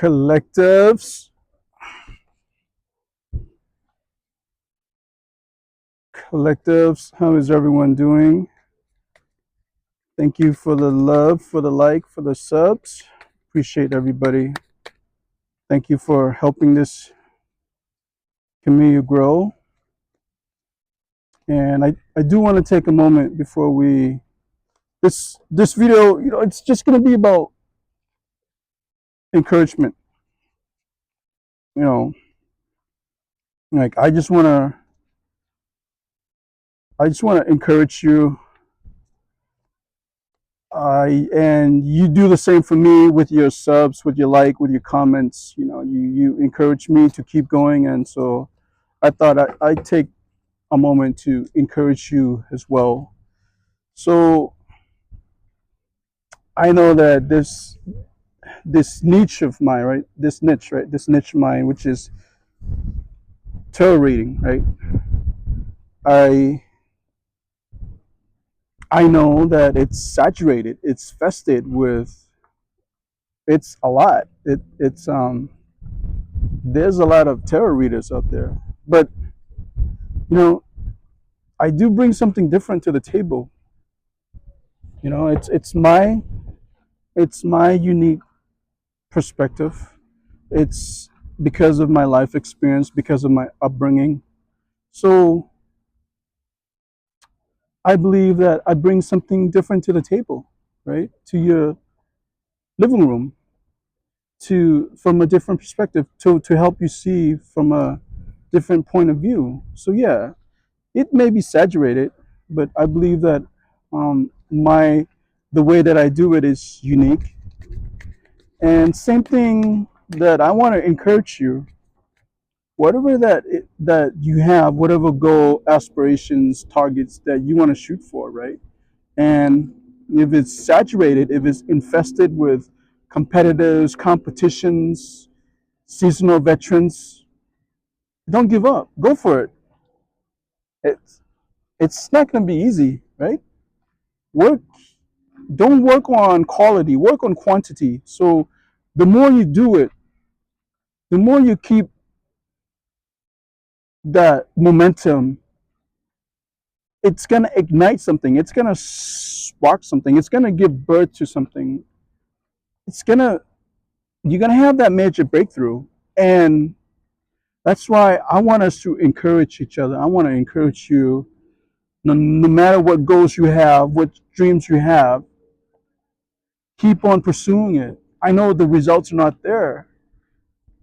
Collectives. Collectives, how is everyone doing? Thank you for the love, for the like, for the subs. Appreciate everybody. Thank you for helping this community grow. And I do want to take a moment before we this video, it's just gonna be about encouragement. You know, like I just wanna encourage you. And you do the same for me with your subs, with your like, with your comments. You encourage me to keep going, and so I thought I'd take a moment to encourage you as well. So I know that this niche of mine, right? This niche, right? This niche of mine, which is tarot reading, right? I I know that it's saturated, it's fested with, it's a lot. It's there's a lot of tarot readers out there, but you know I do bring something different to the table. It's my unique perspective. It's because of my life experience, because of my upbringing. So I believe that I bring something different to the table, right? To your living room, to from a different perspective, to help you see from a different point of view. So yeah, it may be saturated, but I believe that my the way that I do it is unique. And same thing that I want to encourage you, whatever that you have, whatever goal, aspirations, targets that you want to shoot for, right? And if it's saturated, if it's infested with competitors, competitions, seasonal veterans, don't give up. Go for it. It's it's not going to be easy, right? Work. Don't work on quality. Work on quantity. So the more you do it, the more you keep that momentum, it's going to ignite something. It's going to spark something. It's going to give birth to something. It's going to You're going to have that major breakthrough. And that's why I want us to encourage each other. I want to encourage you, no matter what goals you have, what dreams you have, keep on pursuing it. I know the results are not there.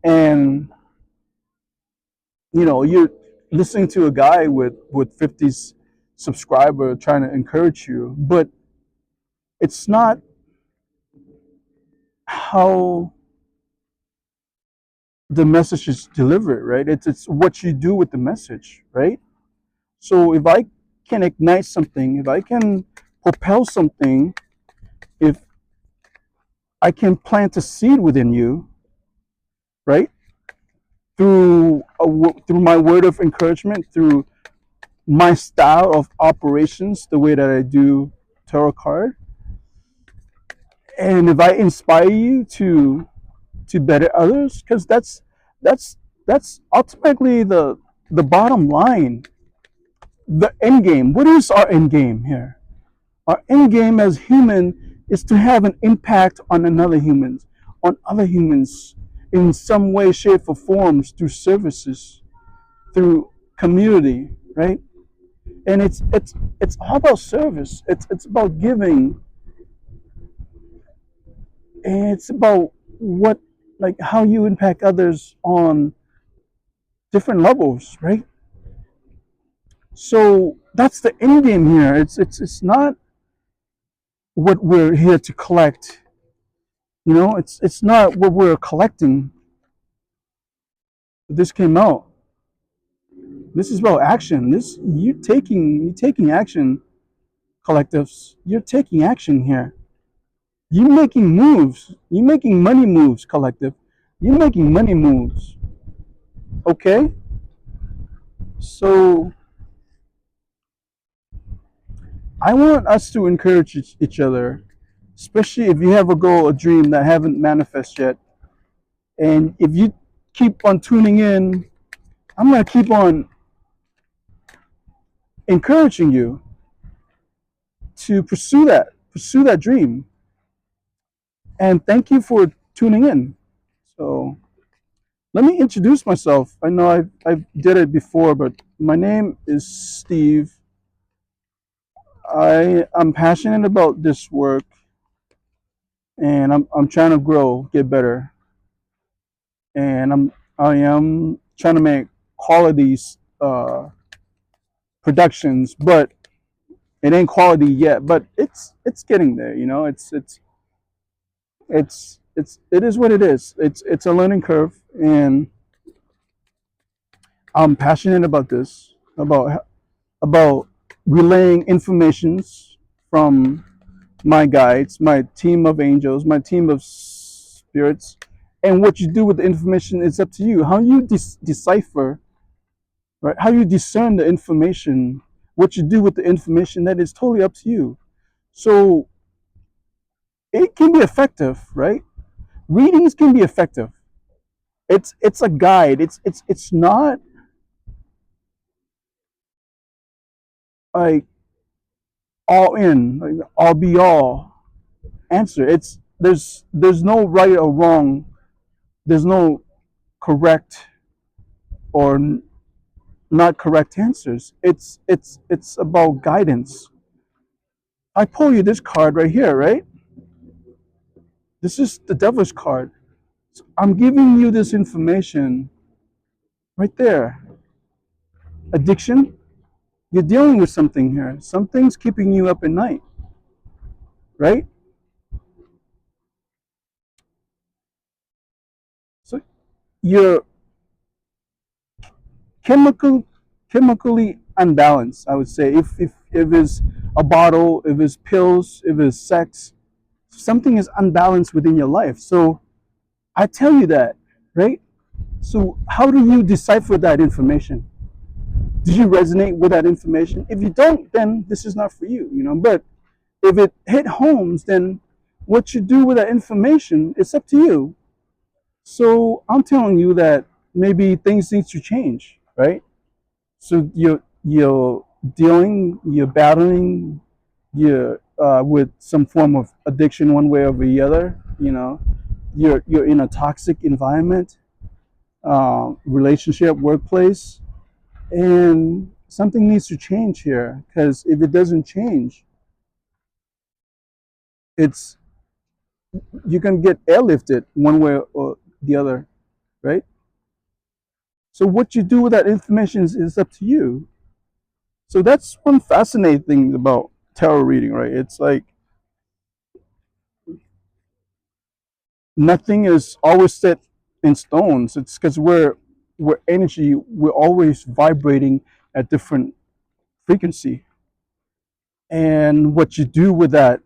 And, you're listening to a guy with 50 subscriber trying to encourage you, but it's not how the message is delivered, right? It's what you do with the message, right? So if I can ignite something, if I can propel something, if I can plant a seed within you, right? Through my word of encouragement, through my style of operations, the way that I do tarot card, and if I inspire you to better others, because that's that's ultimately the bottom line, the end game. What is our end game here? Our end game as human is to have an impact on other humans in some way, shape, or forms, through services, through community, right? And it's all about service. It's about giving, and it's about what like how you impact others on different levels, right? So that's the end game here. It's not what we're here to collect. It's not what we're collecting. This came out. This is about action. This you taking action, collectives. You're taking action here. You're making moves. You're making money moves, collective. You're making money moves. Okay? So I want us to encourage each other, especially if you have a goal, a dream that haven't manifested yet. And if you keep on tuning in, I'm going to keep on encouraging you to pursue that dream. And thank you for tuning in. So let me introduce myself. I know I did it before, but my name is Steve. I'm passionate about this work, and I'm trying to grow, get better, and I am trying to make quality productions, but it ain't quality yet. But it's getting there. You know, it is what it is. It's a learning curve, and I'm passionate about this, about relaying informations from my guides, my team of angels, my team of spirits, and what you do with the information is up to you. How you decipher, right? How you discern the information, what you do with the information, that is totally up to you. So it can be effective, right? Readings can be effective. It's a guide. It's not like all in, like all be all answer. It's there's no right or wrong. There's no correct or not correct answers. It's about guidance. I pull you this card right here, right? This is the devil's card. So I'm giving you this information right there. Addiction. You're dealing with something here. Something's keeping you up at night, right? So you're chemical chemically unbalanced, I would say. If it's a bottle, if it's pills, if it's sex, something is unbalanced within your life. So I tell you that, right? So how do you decipher that information? Do you resonate with that information? If you don't, then this is not for you, you know. But if it hit homes, then what you do with that information, it's up to you. So I'm telling you that maybe things need to change, right? So you're dealing, you're battling, you're with some form of addiction one way or the other. You know, you're in a toxic environment, relationship, workplace, and something needs to change here. Because if it doesn't change, it's you can get airlifted one way or the other, right? So what you do with that information is up to you. So that's one fascinating thing about tarot reading, right? It's like nothing is always set in stones. It's because we're energy. We're always vibrating at different frequency, and what you do with that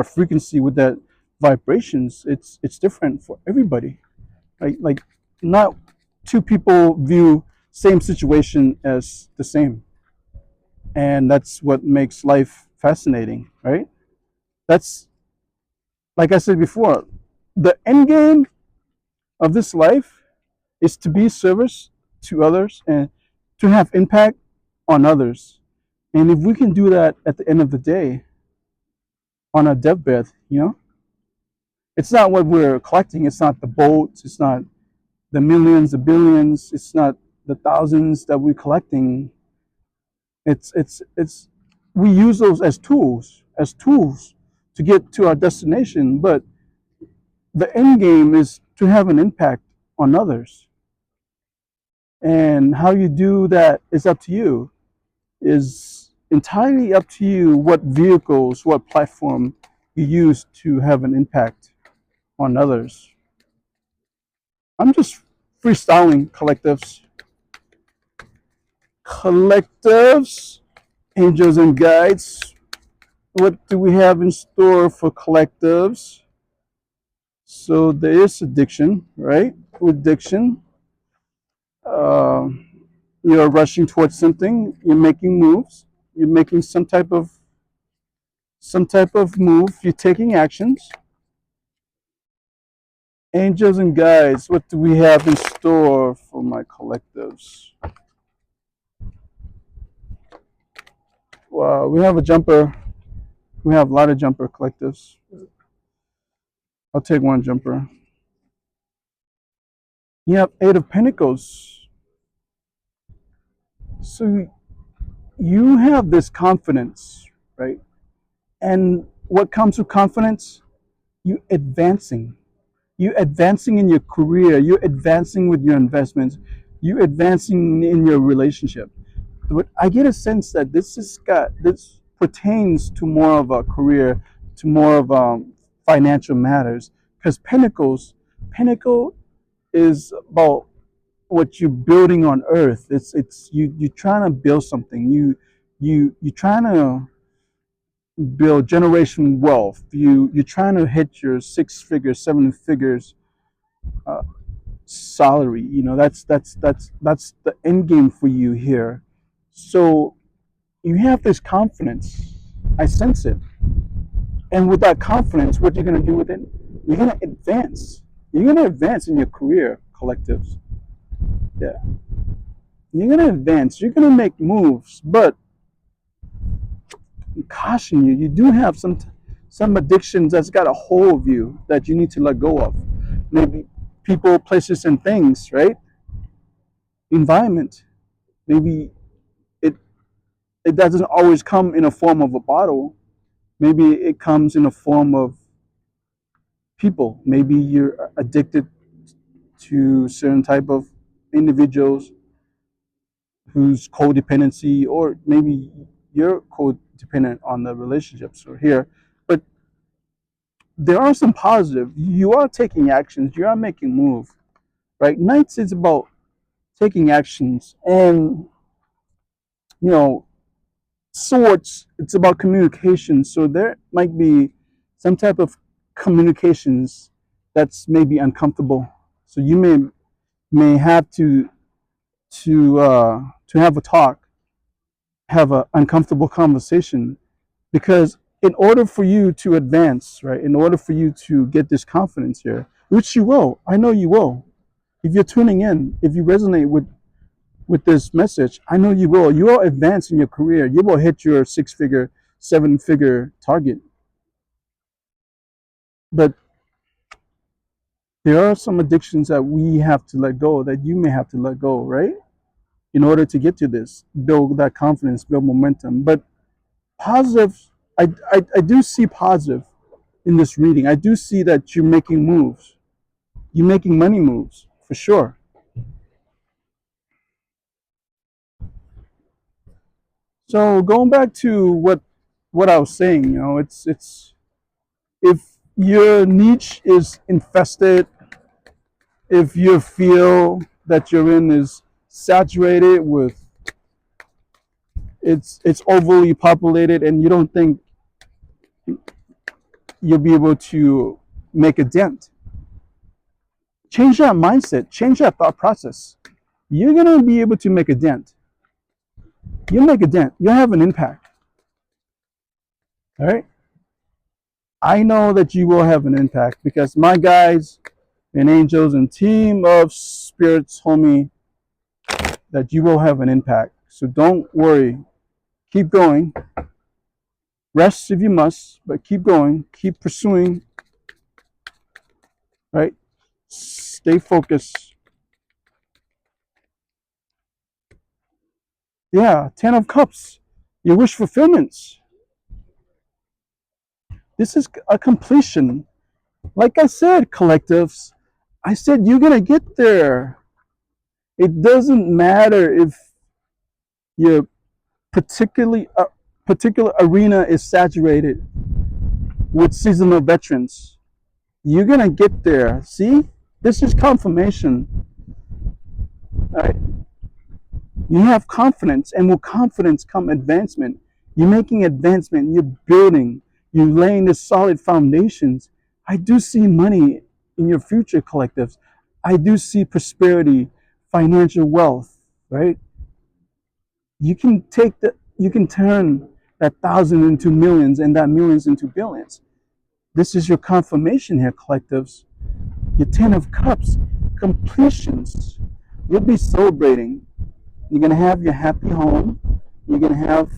frequency, with that vibrations, it's different for everybody. Like not two people view same situation as the same, and that's what makes life fascinating, right? That's like I said before, the end game of this life is to be service to others and to have impact on others. And if we can do that at the end of the day on our deathbed, you know, it's not what we're collecting. It's not the boats. It's not the millions, the billions. It's not the thousands that we're collecting. It's we use those as tools to get to our destination. But the end game is to have an impact on others. And how you do that is up to you. Is entirely up to you what vehicles, what platform you use to have an impact on others. I'm just freestyling collectives. Collectives, angels and guides. What do we have in store for collectives? So there is addiction, right? Addiction. Uh, you're rushing towards something. You're making moves. You're making some type of move. You're taking actions. Angels and guides, what do we have in store for my collectives? Wow, we have a jumper. We have a lot of jumper collectives. I'll take one jumper. You have Eight of Pentacles. So you have this confidence, right? And what comes with confidence? You advancing. You advancing in your career. You advancing with your investments. You advancing in your relationship. But I get a sense that this pertains to more of a career, to more of financial matters. Because Pinnacle is about what you're building on earth. It's you're trying to build something. You're trying to build generation wealth. You're trying to hit your 6 figures, 7 figures uh, salary. You know, that's the end game for you here. So you have this confidence. I sense it. And with that confidence, what you're gonna do with it, you're gonna advance. You're gonna advance in your career, collectives. Yeah. You're gonna advance. You're gonna make moves, but I caution you. You do have some addictions that's got a hold of you that you need to let go of. Maybe people, places, and things. Right? Environment. Maybe it it doesn't always come in a form of a bottle. Maybe it comes in a form of people. Maybe you're addicted to certain type of individuals whose codependency, or maybe you're codependent on the relationships or here. But there are some positive. You are taking actions. You are making moves, right? Nights is about taking actions, and you know, swords. It's about communication. So there might be some type of communications that's maybe uncomfortable. So you may have to have a talk, have an uncomfortable conversation, because in order for you to advance, right, in order for you to get this confidence here, which you will, I know you will, if you're tuning in, if you resonate with this message, I know you will. You will advance in your career. You will hit your 6 figure, 7 figure target. But there are some addictions that we have to let go, that you may have to let go, right? In order to get to this, build that confidence, build momentum. But positive, I do see positive in this reading. I do see that you're making moves. You're making money moves, for sure. So going back to what I was saying, you know, it's if your niche is infested, if you feel that you're in is saturated with, it's overly populated, and you don't think you'll be able to make a dent, change that mindset, change that thought process. You're gonna be able to make a dent. You make a dent. You have an impact. All right. I know that you will have an impact because my guides and angels and team of spirits told me that you will have an impact. So don't worry. Keep going. Rest if you must, but keep going. Keep pursuing. Right? Stay focused. Yeah, 10 of Cups. Your wish fulfillments. This is a completion. Like I said, collectives, I said you're going to get there. It doesn't matter if your particular arena is saturated with seasonal veterans. You're going to get there. See? This is confirmation. All right? You have confidence, and with confidence come advancement. You're making advancement. You're building. You're laying the solid foundations. I do see money in your future, collectives. I do see prosperity, financial wealth, right? You can turn that thousand into millions and that millions into billions. This is your confirmation here, collectives. Your Ten of Cups, completions. You'll be celebrating. You're going to have your happy home. You're going to have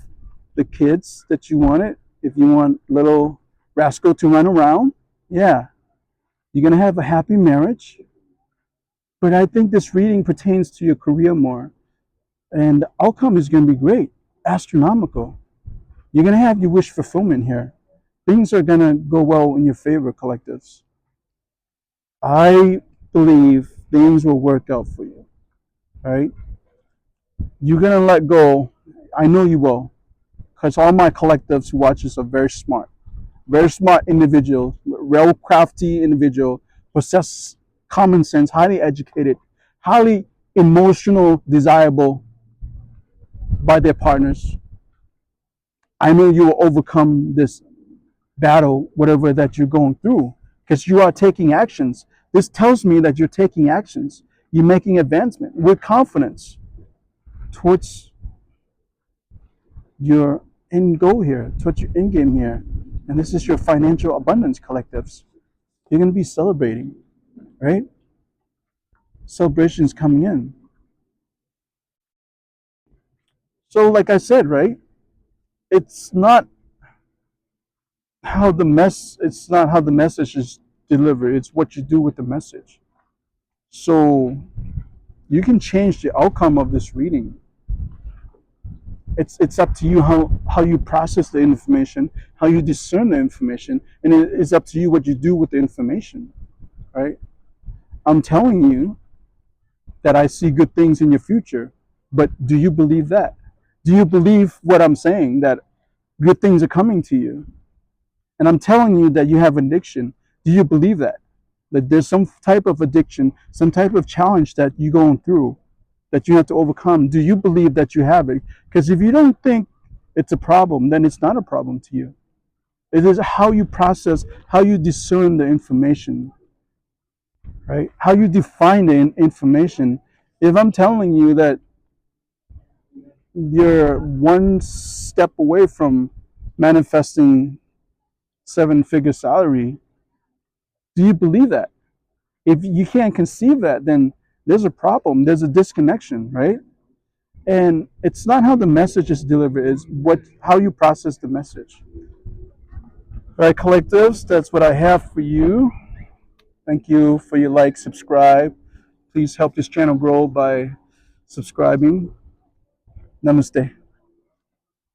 the kids that you wanted. If you want little rascal to run around, yeah. You're going to have a happy marriage. But I think this reading pertains to your career more. And the outcome is going to be great, astronomical. You're going to have your wish fulfillment here. Things are going to go well in your favor, collectives. I believe things will work out for you. All right? You're going to let go. I know you will. Because all my collectives who watch this are very smart individuals, well crafty individual, possess common sense, highly educated, highly emotional, desirable by their partners. I know you will overcome this battle, whatever that you're going through, because you are taking actions. This tells me that you're taking actions. You're making advancement with confidence towards your end goal here, towards your end game here. And this is your financial abundance, collectives. You're going to be celebrating, right? Celebrations coming in. So, like I said, right? It's not it's not how the message is delivered. It's what you do with the message. So you can change the outcome of this reading. It's up to you how you process the information, how you discern the information, and it's up to you what you do with the information, right? I'm telling you that I see good things in your future, but do you believe that? Do you believe what I'm saying, that good things are coming to you? And I'm telling you that you have addiction. Do you believe that? That there's some type of addiction, some type of challenge that you're going through that you have to overcome. Do you believe that you have it? Because if you don't think it's a problem, then it's not a problem to you. It is how you process, how you discern the information, right? How you define the information. If I'm telling you that you're one step away from manifesting seven-figure salary, do you believe that? If you can't conceive that, then there's a problem. There's a disconnection, right? And it's not how the message is delivered, it's how you process the message. All right, collectives, that's what I have for you. Thank you for your like, subscribe. Please help this channel grow by subscribing. Namaste.